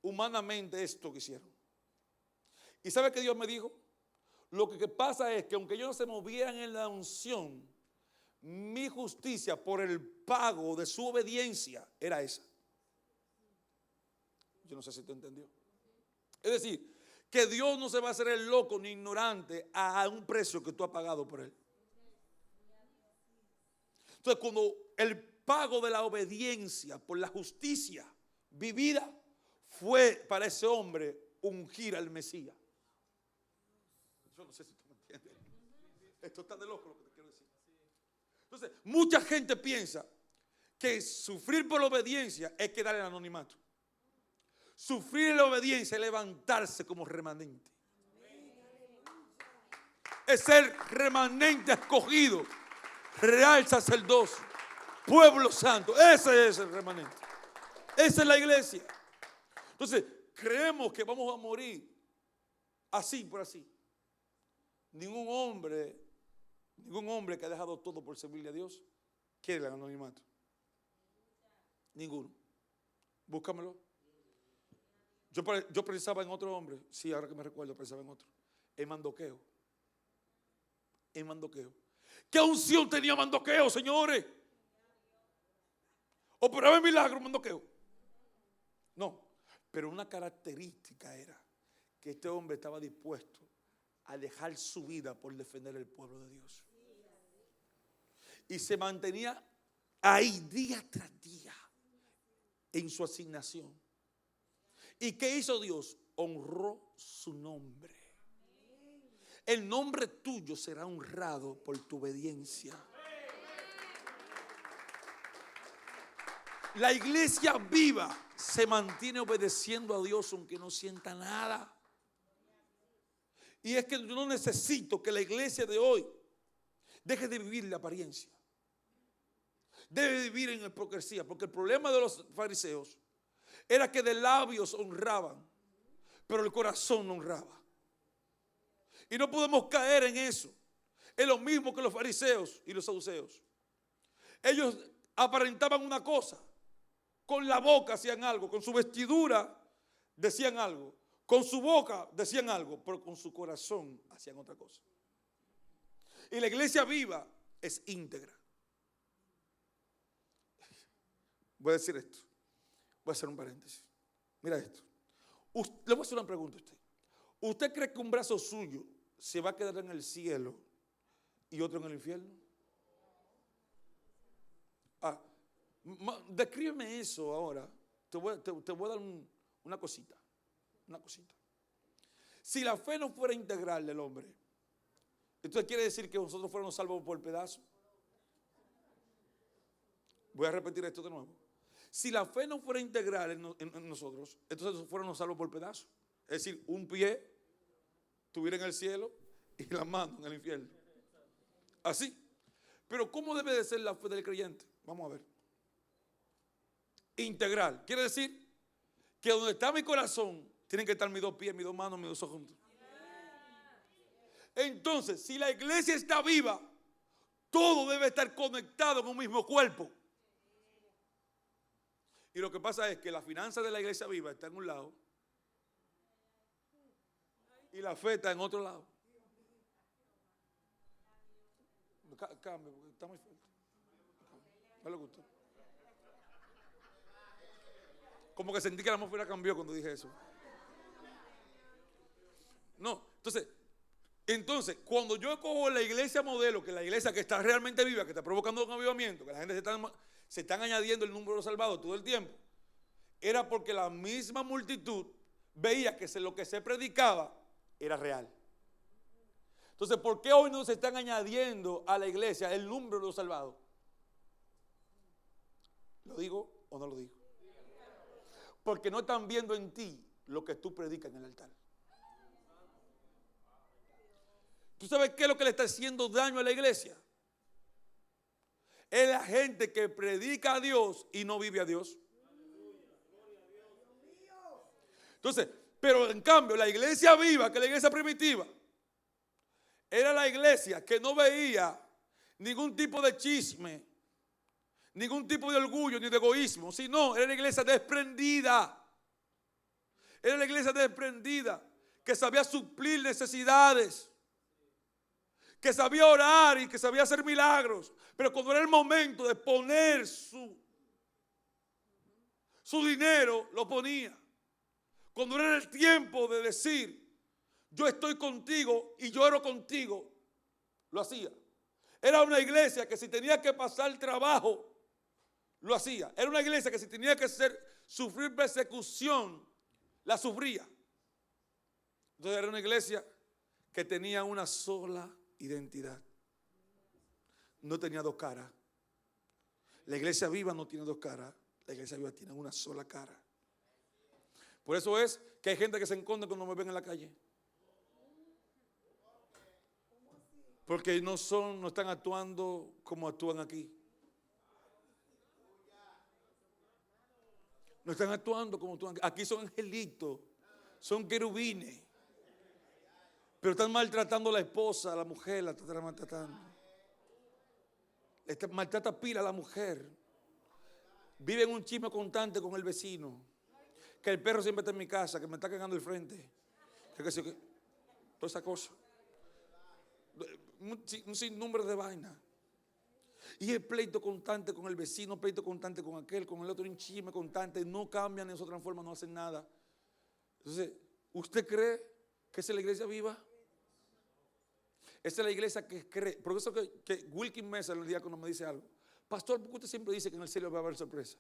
humanamente esto que hicieron. ¿Y sabe qué Dios me dijo? Lo que pasa es que aunque ellos no se movieran en la unción, mi justicia por el pago de su obediencia era esa. Yo no sé si tú entendió. Es decir, que Dios no se va a hacer el loco ni ignorante a un precio que tú has pagado por él. Entonces, cuando el pago de la obediencia por la justicia vivida fue para ese hombre ungir al Mesías. Yo no sé si tú me entiendes. Esto está de loco lo que te quiero decir. Entonces, mucha gente piensa que sufrir por la obediencia es quedar en anonimato. Sufrir en la obediencia es levantarse como remanente. Es ser remanente escogido, real sacerdocio, pueblo santo. Ese es el remanente. Esa es la iglesia. Entonces, creemos que vamos a morir así por así. Ningún hombre Ningún hombre que ha dejado todo por servirle a Dios quiere el anonimato. Ninguno. Búscamelo. Yo pensaba en otro hombre. Sí, ahora que me recuerdo, pensaba en otro. En Mandoqueo. En Mandoqueo. ¿Qué unción tenía Mandoqueo, señores? ¿Operaba en milagro Mandoqueo? No. Pero una característica era que este hombre estaba dispuesto a dejar su vida por defender el pueblo de Dios. Y se mantenía ahí día tras día en su asignación. ¿Y qué hizo Dios? Honró su nombre. El nombre tuyo será honrado por tu obediencia. La iglesia viva se mantiene obedeciendo a Dios aunque no sienta nada. Y es que yo no necesito que la iglesia de hoy deje de vivir la apariencia. Debe vivir en hipocresía, porque el problema de los fariseos era que de labios honraban, pero el corazón no honraba. Y no podemos caer en eso. Es lo mismo que los fariseos y los saduceos. Ellos aparentaban una cosa, con la boca hacían algo, con su vestidura decían algo, con su boca decían algo, pero con su corazón hacían otra cosa. Y la iglesia viva es íntegra. Voy a decir esto. Voy a hacer un paréntesis. Mira esto. Le voy a hacer una pregunta a usted. ¿Usted cree que un brazo suyo se va a quedar en el cielo y otro en el infierno? Descríbeme eso ahora. Te voy a dar una cosita. Una cosita. Si la fe no fuera integral del hombre, entonces quiere decir que nosotros fuéramos salvos por pedazos. Voy a repetir esto de nuevo. Si la fe no fuera integral en nosotros, entonces fuéramos salvos por pedazos. Es decir, un pie estuviera en el cielo y la mano en el infierno. Así. Pero ¿cómo debe de ser la fe del creyente? Vamos a ver. Integral. Quiere decir que donde está mi corazón, tienen que estar mis dos pies, mis dos manos, mis dos ojos juntos. Entonces, si la iglesia está viva, todo debe estar conectado en un mismo cuerpo. Y lo que pasa es que la finanza de la iglesia viva está en un lado y la fe está en otro lado. Cambio, porque está muy fuerte. No le gustó. Como que sentí que la atmósfera cambió cuando dije eso. No, entonces, cuando yo cojo la iglesia modelo, que es la iglesia que está realmente viva, que está provocando un avivamiento, que la gente se están añadiendo el número de salvados todo el tiempo, era porque la misma multitud veía que lo que se predicaba era real. Entonces, ¿por qué hoy no se están añadiendo a la iglesia el número de los salvados? ¿Lo digo o no lo digo? Porque no están viendo en ti lo que tú predicas en el altar. ¿Tú sabes qué es lo que le está haciendo daño a la iglesia? Es la gente que predica a Dios y no vive a Dios. Entonces, pero en cambio, la iglesia viva, que la iglesia primitiva, era la iglesia que no veía ningún tipo de chisme, ningún tipo de orgullo ni de egoísmo, sino era la iglesia desprendida. Era la iglesia desprendida que sabía suplir necesidades, que sabía orar y que sabía hacer milagros. Pero cuando era el momento de poner su dinero, lo ponía. Cuando era el tiempo de decir, yo estoy contigo y yo oro contigo, lo hacía. Era una iglesia que si tenía que pasar trabajo, lo hacía. Era una iglesia que si tenía que sufrir persecución, la sufría. Entonces era una iglesia que tenía una sola identidad. No tenía dos caras. La iglesia viva no tiene dos caras. La iglesia viva tiene una sola cara. Por eso es que hay gente que se esconde cuando me ven en la calle. Porque no están actuando como actúan aquí. No están actuando como actúan aquí. Aquí son angelitos, son querubines. Pero están maltratando a la esposa, a la mujer, la están maltratando. maltrata pila a la mujer. Vive en un chisme constante con el vecino. Que el perro siempre está en mi casa, que me está cagando el frente. Toda esa cosa. Un sinnúmero de vainas. Y el pleito constante con el vecino, pleito constante con aquel, con el otro, un chisme constante. No cambian, no se transforman, no hacen nada. Entonces, ¿usted cree que esa es la iglesia viva? Esa es la iglesia que cree. Por eso que Wilkin Mesa, el diácono, me dice algo. Pastor, ¿por qué usted siempre dice que en el cielo va a haber sorpresa?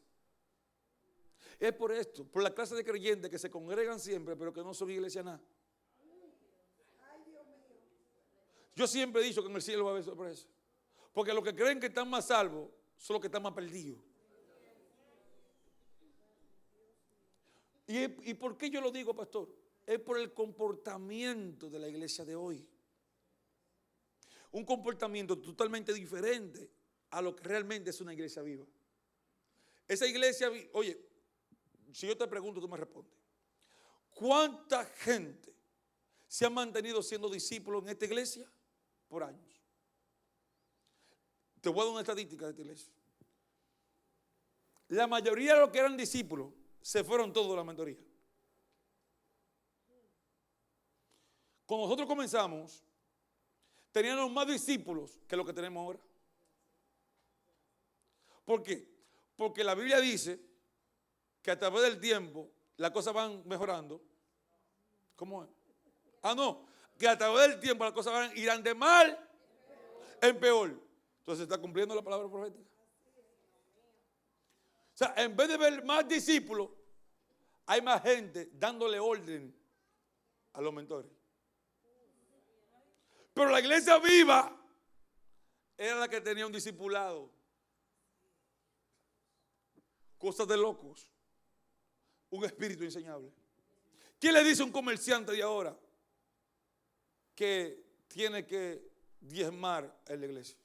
Es por esto, por la clase de creyentes que se congregan siempre, pero que no son iglesia nada. Yo siempre he dicho que en el cielo va a haber sorpresa. Porque los que creen que están más salvos son los que están más perdidos. ¿Y por qué yo lo digo, pastor? Es por el comportamiento de la iglesia de hoy. Un comportamiento totalmente diferente a lo que realmente es una iglesia viva. Esa iglesia, oye, si yo te pregunto, tú me respondes. ¿Cuánta gente se ha mantenido siendo discípulos en esta iglesia por años? Te voy a dar una estadística de esta iglesia. La mayoría de los que eran discípulos se fueron todos de la mentoría. Cuando nosotros comenzamos, teníamos más discípulos que lo que tenemos ahora. ¿Por qué? Porque la Biblia dice que a través del tiempo las cosas van mejorando. ¿Cómo es? No, que a través del tiempo las cosas irán de mal en peor. Entonces está cumpliendo la palabra profética. O sea, en vez de ver más discípulos, hay más gente dándole orden a los mentores. Pero la iglesia viva era la que tenía un discipulado. Cosas de locos. Un espíritu enseñable. ¿Quién le dice a un comerciante de ahora que tiene que diezmar en la iglesia?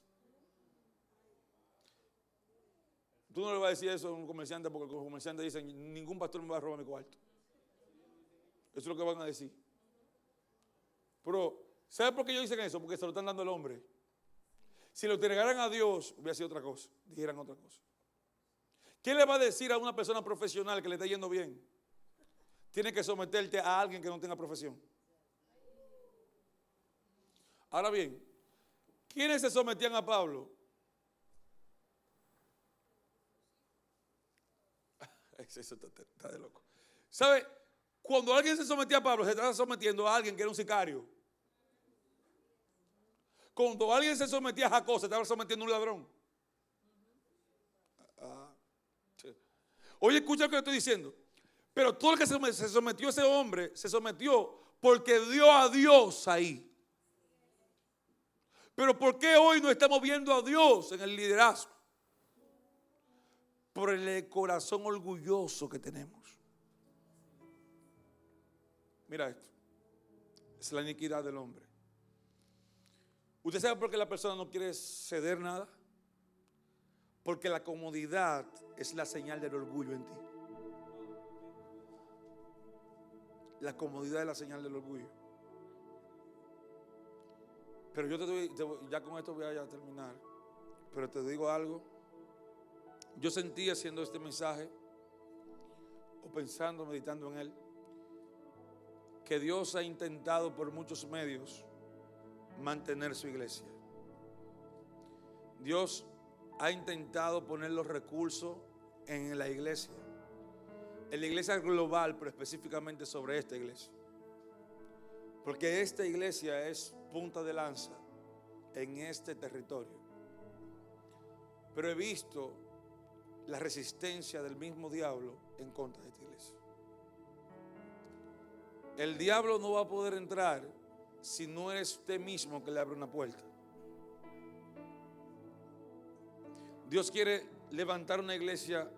Tú no le vas a decir eso a un comerciante porque los comerciantes dicen, ningún pastor me va a robar mi cuarto. Eso es lo que van a decir. Pero, ¿sabe por qué ellos dicen eso? Porque se lo están dando al hombre. Si lo entregaran a Dios, hubiera sido otra cosa. Dijeran otra cosa. ¿Qué le va a decir a una persona profesional que le está yendo bien? Tiene que someterte a alguien que no tenga profesión. Ahora bien, ¿quiénes se sometían a Pablo? Eso está de loco. ¿Sabe? Cuando alguien se sometía a Pablo, se estaba sometiendo a alguien que era un sicario. Cuando alguien se sometía a Jacob, se estaba sometiendo a un ladrón. Oye, escucha lo que estoy diciendo. Pero todo el que se sometió a ese hombre, se sometió porque dio a Dios ahí. Pero ¿por qué hoy no estamos viendo a Dios en el liderazgo? Por el corazón orgulloso que tenemos. Mira esto. Es la iniquidad del hombre. ¿Usted sabe por qué la persona no quiere ceder nada? Porque la comodidad es la señal del orgullo en ti. La comodidad es la señal del orgullo. Pero yo ya con esto voy a terminar. Pero te digo algo. Yo sentí haciendo este mensaje, o pensando, meditando en él, que Dios ha intentado por muchos medios mantener su iglesia. Dios ha intentado poner los recursos en la iglesia global, pero específicamente sobre esta iglesia. Porque esta iglesia es punta de lanza en este territorio. Pero he visto la resistencia del mismo diablo en contra de esta iglesia. El diablo no va a poder entrar si no eres usted mismo que le abre una puerta. Dios quiere levantar una iglesia